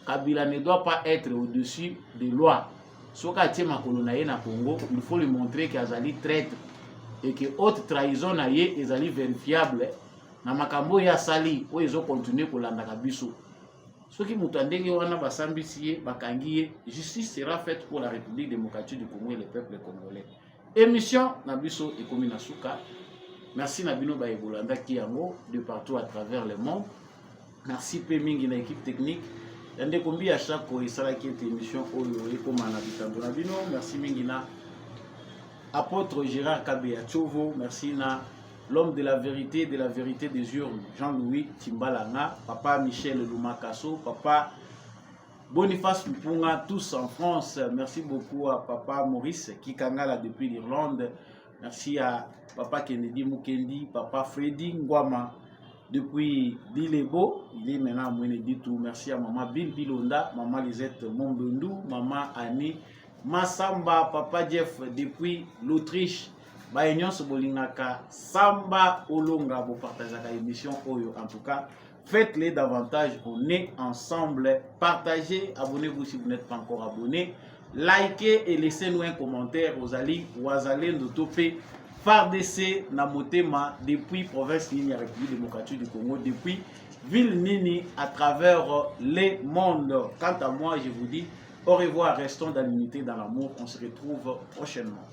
Kabila ne doit pas être au-dessus des lois. Soka Tchema Kolonaye na Congo, il faut lui montrer qu'il a traître et que haute trahison naye ezali vérifiable. na makambo ya sali oyo ezo continuer kolanda biso soki mutu ndenge wana basambisi ye bakangi ye justice sera faite pour la République démocratique du Congo et le peuple congolais. Émission na biso ekomi na suka. Merci na bino ba ebolanda ki yango de partout à travers le monde. Merci pe mingi na équipe technique yande kombi à chaque ko esala ki émission oyo ekoma na bitando na bino. Merci mingi na apôtre Gérard Kabeya Tchovo, merci na l'homme de la vérité des urnes, Jean-Louis Timbalanga, papa Michel Lumakaso, papa Boniface Mpunga, tous en France. Merci beaucoup à papa Maurice Kikangala depuis l'Irlande. Merci à papa Kennedy Mukendi, papa Freddy Ngwama depuis Bilebo. Il est maintenant à Moueneditou. Merci à maman Bill Bilonda, maman Lisette Mombendou, maman Annie Massamba, papa Jeff depuis l'Autriche. Baignon Sobolingaka, Samba Olonga, vous partagez la émission Oyo. En tout cas, faites-les davantage. On est ensemble. Partagez, abonnez-vous si vous n'êtes pas encore abonné. Likez et laissez-nous un commentaire. Ozali, Ouazale, Notopé, FARDC, Namotema, depuis province Nini, République démocratique du Congo, depuis ville Nini, à travers les mondes. Quant à moi, je vous dis au revoir. Restons dans l'unité, dans l'amour. On se retrouve prochainement.